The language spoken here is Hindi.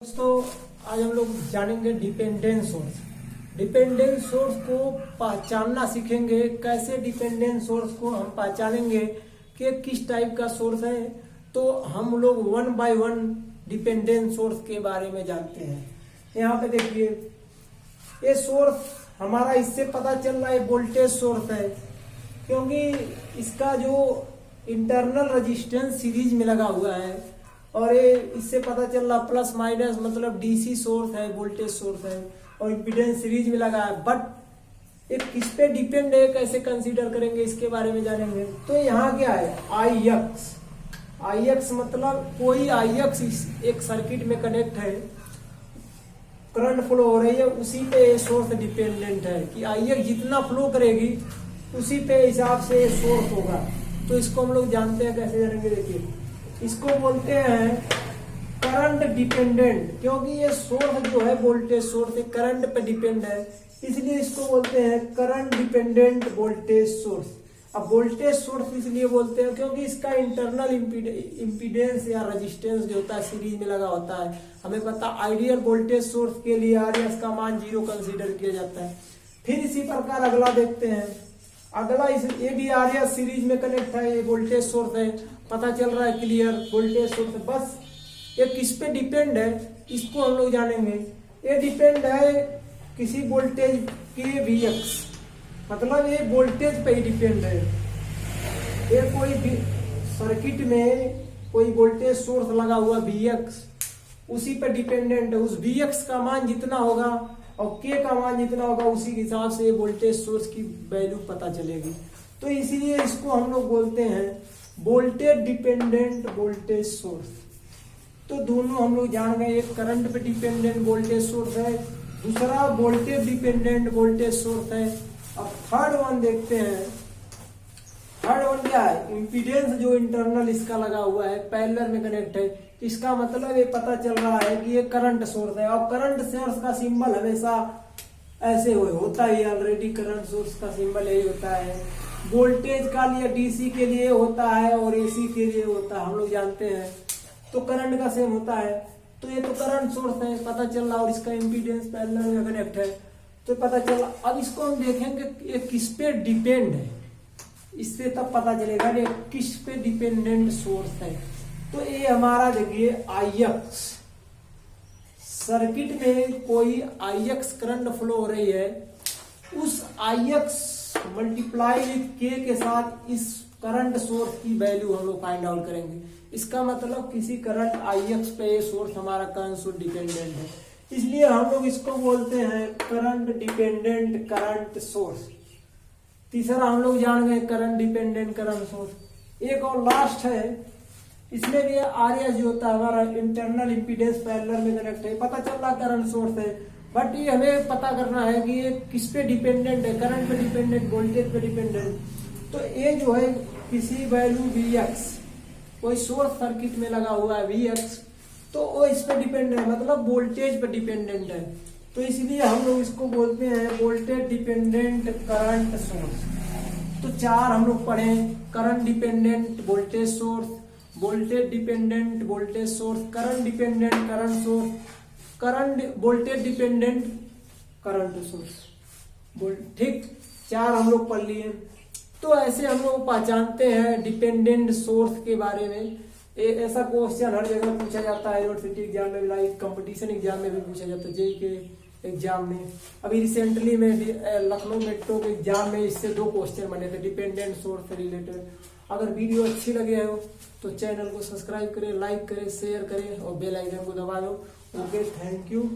दोस्तों आज हम लोग जानेंगे डिपेंडेंट सोर्स। डिपेंडेंट सोर्स को पहचानना सीखेंगे। कैसे डिपेंडेंट सोर्स को हम पहचानेंगे कि किस टाइप का सोर्स है, तो हम लोग one by one dependent source के बारे में जानते हैं। यहाँ पे देखिए, ये सोर्स हमारा इससे पता चल रहा है वोल्टेज सोर्स है, क्योंकि इसका जो इंटरनल रेजिस्टेंस सीरीज में लगा हुआ है और ये इससे पता चल रहा प्लस माइनस मतलब डीसी सोर्स है, वोल्टेज सोर्स है और इम्पीडेंस सीरीज में लगा है। बट ये किस पे डिपेंड है, कैसे कंसीडर करेंगे, इसके बारे में जानेंगे। तो यहाँ क्या है, आई एक्स मतलब कोई आई एक्स एक सर्किट में कनेक्ट है, करंट फ्लो हो रही है, उसी पे ये सोर्स डिपेंडेंट है कि आई एक्स जितना फ्लो करेगी उसी पे हिसाब से सोर्स होगा। तो इसको हम लोग जानते हैं, कैसे जानेंगे। देखिए, इसको बोलते हैं करंट डिपेंडेंट, क्योंकि ये सोर्स जो है वोल्टेज सोर्स है, करंट पे डिपेंड है, इसलिए इसको बोलते हैं करंट डिपेंडेंट वोल्टेज सोर्स। अब वोल्टेज सोर्स इसलिए बोलते हैं क्योंकि इसका इंटरनल इम्पीडेंस या रेजिस्टेंस जो होता है सीरीज में लगा होता है। हमें पता आइडियल वोल्टेज सोर्स के लिए आरएस का मान 0 कंसीडर किया जाता है। फिर इसी प्रकार अगला देखते हैं। अगला ये भी आरएस सीरीज में कनेक्ट है, ये वोल्टेज सोर्स है, पता चल रहा है क्लियर वोल्टेज सोर्स है। बस ये किस पे डिपेंड है इसको हम लोग जानेंगे। ये डिपेंड है किसी वोल्टेज के Vx, मतलब ये वोल्टेज पे ही डिपेंड है। ये कोई भी सर्किट में कोई वोल्टेज सोर्स लगा हुआ Vx, उसी पे डिपेंडेंट है। उस Vx का मान जितना होगा और K का मान जितना होगा, उसी के हिसाब से वोल्टेज सोर्स की वैल्यू पता चलेगी। तो इसीलिए इसको हम लोग बोलते हैं वोल्टेज डिपेंडेंट वोल्टेज सोर्स। तो दोनों हम लोग जान गए, एक करंट पे डिपेंडेंट वोल्टेज सोर्स है, दूसरा वोल्टेज डिपेंडेंट वोल्टेज सोर्स है। अब थर्ड वन देखते हैं। थर्ड वन क्या है, इम्पीडेंस जो इंटरनल इसका लगा हुआ है, पैरेलल में कनेक्ट है, इसका मतलब ये पता चल रहा है कि ये करंट सोर्स है। और करंट सोर्स का सिंबल हमेशा ऐसे होता ही, ऑलरेडी करंट सोर्स का सिंबल यही होता है। वोल्टेज का लिए डीसी के लिए होता है और एसी के लिए होता है, हम लोग जानते हैं। तो करंट का सेम होता है। तो ये तो करंट सोर्स है, पता चल रहा, और इसका इम्पीडेंस पैरेलल में कनेक्ट है, तो पता चल रहा। अब इसको हम देखेंगे ये किस पे डिपेंड है, इससे तब पता चलेगा ये किस पे डिपेंडेंट सोर्स है। तो ये हमारा देखिए आई एक्स, सर्किट में कोई आई एक्स करंट फ्लो हो रही है, उस आई एक्स मल्टीप्लाई विथ के साथ इस करंट सोर्स की वैल्यू हम लोग फाइंड आउट करेंगे। इसका मतलब किसी करंट आई एक्स पे ये सोर्स हमारा करंट सोर्स डिपेंडेंट है, इसलिए हम लोग इसको बोलते हैं करंट डिपेंडेंट करंट सोर्स। तीसरा हम लोग जान गए करंट डिपेंडेंट करंट सोर्स। एक और लास्ट है, इसमें भी आरएस जो होता है हमारा इंटरनल इम्पीडेंस पैरेलल में कनेक्ट है, पता चल रहा करंट सोर्स है। बट ये हमें पता करना है कि ये किस पे डिपेंडेंट है, करंट पे डिपेंडेंट वोल्टेज पे डिपेंडेंट। तो ये जो है किसी वैल्यू Vx, कोई सोर्स सर्किट में लगा हुआ है Vx, तो वो इस पे डिपेंड है, मतलब वोल्टेज पे डिपेंडेंट है। तो इसलिए हम लोग इसको बोलते हैं वोल्टेज डिपेंडेंट करंट सोर्स। तो चार हम लोग पढ़े, current dependent voltage source, voltage dependent voltage source, current dependent current source, current voltage dependent current source. ठीक, चार हम लोग पढ़ लिए। तो ऐसे हम लोग पहचानते हैं डिपेंडेंट सोर्स के बारे में। ऐसा क्वेश्चन हर जगह पूछा जाता है, यूनिवर्सिटी एग्जाम में, लाइक कंपटीशन एग्जाम में भी पूछा जाता है, जेईई के एग्जाम में। अभी रिसेंटली में लखनऊ मेट्रो के एग्जाम में इससे 2 क्वेश्चन बने थे डिपेंडेंट सोर्स से रिलेटेड। अगर वीडियो अच्छी लगे हो तो चैनल को सब्सक्राइब करें, लाइक करें, शेयर करें और बेल आइकन को दबा दो। Okay, thank you.